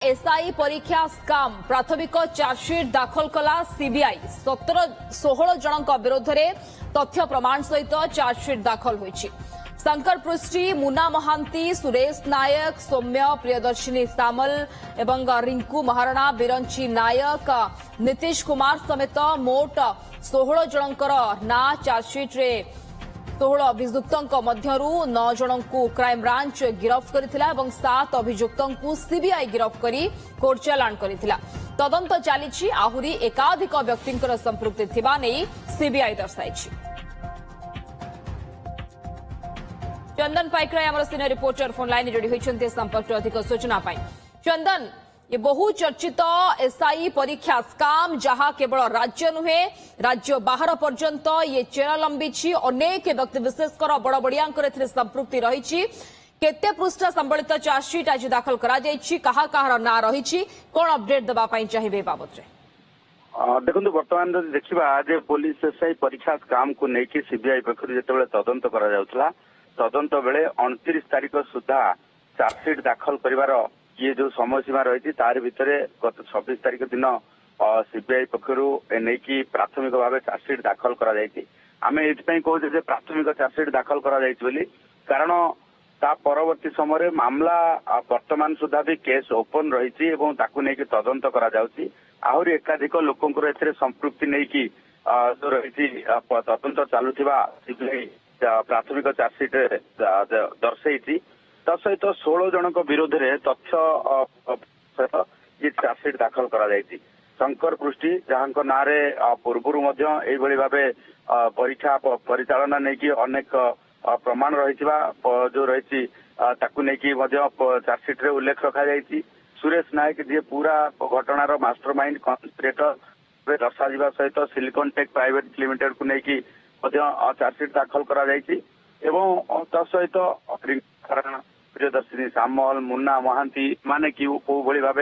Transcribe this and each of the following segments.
SI परीक्षा scam प्राथमिक chargesheet दाखल कला सीबीआई 16 जनों विरोध में तथ्य प्रमाण सहित चार्जसीट दाखल होईछि। शंकर पृष्टि, मुना महांती, सुरेश नायक, सौम्य प्रियदर्शिनी सामल एवं रिंकू महाराणा, बिरंची नायक, नीतीश कुमार समेत मोट 16 जनकर ना चार्जसीट रे 16 अभियुक्तों मध्यरु 9 जनों को क्राइमब्रांच गिरफ्त करथिला एवं 7 अभियुक्तों को सीबीआई गिरफ्त करी कोर्ट चालाण करथिला। तदंत चलीछि। आहुरी एकाधिक व्यक्तिंकर संपृक्ति थिबा नै सीबीआई दर्शाइछि। चंदन पाइकराय हमर सीनियर रिपोर्टर फोन लाइन जोड़ी होइछन्ते संपर्क अधिक सूचना पाई। चंदन, ये बहु चर्चित एसआई परीक्षा स्काम जहां केवल राज्य नुहे राज्य बाहर पर्यंत ये चेन लंबी अनेक व्यक्ति विशेषकर बड़ बड़िया संपृक्ति रही। केते पृष्ठ संबलित चार्जसीट आज दाखल कहा ना रही कौन अपडेट देवाई चाहिए बाबद देखो बर्तमान देखा पुलिस एसआई परीक्षा स्काम को लेकिन सीबीआई पक्ष जो तदंत करा तदंत बेले 29 तारीख सुधा चार्जसीट दाखल कर ये जो समय सीमा रही तार भितर गत 26 तारीख दिन सीबीआई पक्षर नहीं प्राथमिक भाव चार्जसीट दाखल करें कहते प्राथमिक चार्जसीट दाखल कर कारण ता परवर्ती समय मामला वर्तमान सुधा भी केस ओपन रही तदंत आहरी एकाधिक लोकंर संपृक्ति नहीं जो रही तदंत चलुवा सीबीआई प्राथमिक चार्जसीट दर्शाई सहित 16 जनों विरोध में तथ्य ये चार्जसीट दाखल कर शंकर पृष्टि जहां ना पूर्वर भाव परीक्षा परिचालना नहीं अनेक प्रमाण रही जो रही चार्जसीट रे उल्लेख रखा जायछि। सुरेश नायक जी पूरा घटनार मास्टरमाइंड कन्स्पिरेटर दर्शा सहित सिलिकॉन टेक प्राइवेट लिमिटेड को लेकिन चार्जसीट दाखल कर सहित प्रियदर्शिनी सामल, मुन्ना महांती माने कि भली भाव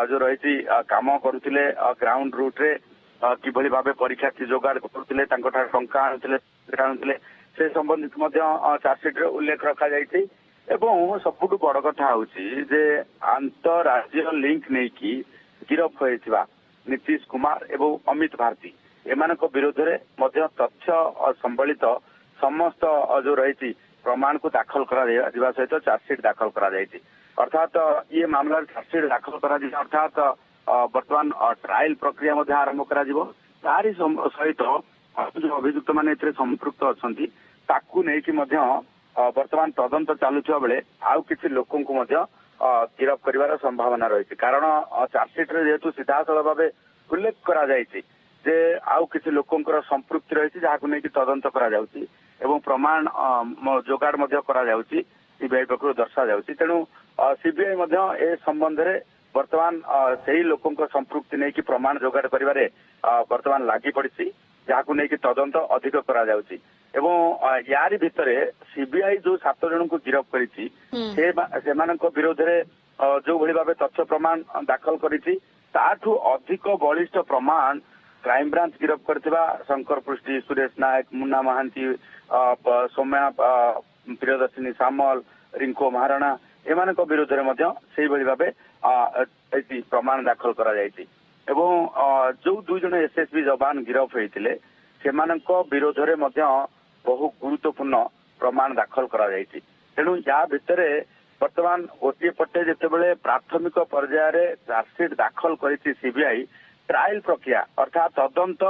जो रही काम करुले ग्राउंड रूट रे किभली भाव परीक्षा जोगाड़ करुले टंका आणुले से संबंधित चार्जसीट रे उल्लेख रखा जायछि। एवं सबुठु बड़ कथा होछि जे अंतरराज्य लिंक नहीं गिरफ होइथिबा नीतीश कुमार एवं अमित भारती एमानक विरोध में तथ्य संबलित समस्त जो रही प्रमाण को दाखल करा सहित चार्जसीट दाखल करा अर्थात ये मामला चार्जसीट दाखल करा अर्थात वर्तमान ट्रायल प्रक्रिया आरंभ करा तारी सहित जो अभियुक्त मैंने संपृक्त अच्छी ताकू नहीं वर्तमान तदंत चलुवा बेले आउ किसी लोकों को गिरफ कर संभावना रही कारण चार्जसीट जेहेतु सीधासल भाव उल्लेख करा जे आउ किसी लोकंर संपृक्ति रही जहां नहीं तदंत करा एवं प्रमाण जोगाड़ सीबीआई पक्ष दर्शा तेणु सीबीआई ए संबंध में वर्तमान से लोकों संपृक्ति नहीं प्रमाण जोगाड़ कर वर्तमान लगी पड़ी जहां नहीं तदंत अधिक करा यारी भितर सीबीआई जो 7 जन को गिरफ्त कर विरोध में जो भली भाव तथ्य प्रमाण दाखल करी अधिक बलिष्ठ प्रमाण क्राइमब्रांच गिरफ्त करथिबा शंकर पृष्टि, सुरेश नायक, मुन्ना महांती, सौम्या प्रियदर्शिनी सामल, रिंकू महाराणा एमानक विरोध में भाव प्रमाण दाखल करा एवं जो 2 जन एसएसबी जवान गिरफ होते सेमानक विरोध में बहु गुरुत्वपूर्ण प्रमाण दाखल करा तेणु या भितर वर्तमान गोटे पटे जितेबाला प्राथमिक पर्यायर चार्जसीट दाखल करी सीबीआई ट्रायल प्रक्रिया अर्थात तदंत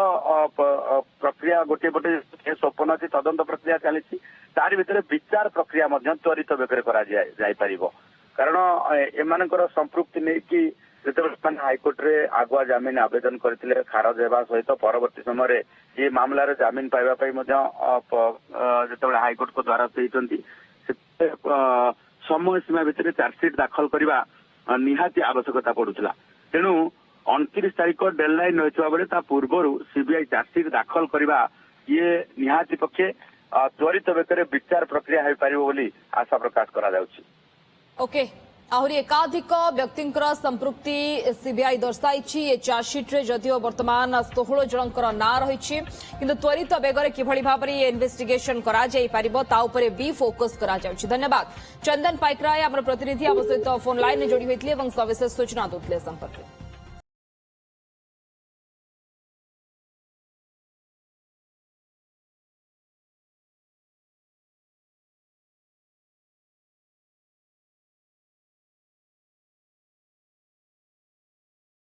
प्रक्रिया गोटे पटे केस ओपन अच्छी तदंत प्रक्रिया चली तार भीतर विचार प्रक्रिया त्वरित बेगर कर कारण एमानकर संपृक्ति नहीं जो हाइकोर्ट रे आगुआ जमीन आवेदन करते खारज होगा सहित परवर्ती समय ये मामलार जमीन पाइबापी जो हाइकोर्ट को द्वारस्थ होती समय सीमा भितर चार्जसीट दाखल करने निहाती आवश्यकता पड़ूला तेणु 29 तारीख डेडलाइन रही बेले पूर्वर सीबीआई चार्जसीट दाखल करने ये निहाती पक्षे त्वरित बेकर विचार प्रक्रिया हो पार आशा प्रकाश करा। ओके आहरी एकाधिक व्यक्तिंकर संपृक्ति सीबीआई दर्शाई ए चार्जसीट्रे जदिओ वर्तमान 16 जनकर ना रही किंतु त्वरित बेगर किभली भाबरे इन्वेस्टिगेशन करा जाई परिबो ता उपरे भी फोकस करा जाउछि। धन्यवाद चंदन पाइकराय आम प्रतिनिधि आम सहित फोन लाइन में जोड़ी होइतले एवं सविशेष सूचना देउतले संपर्क।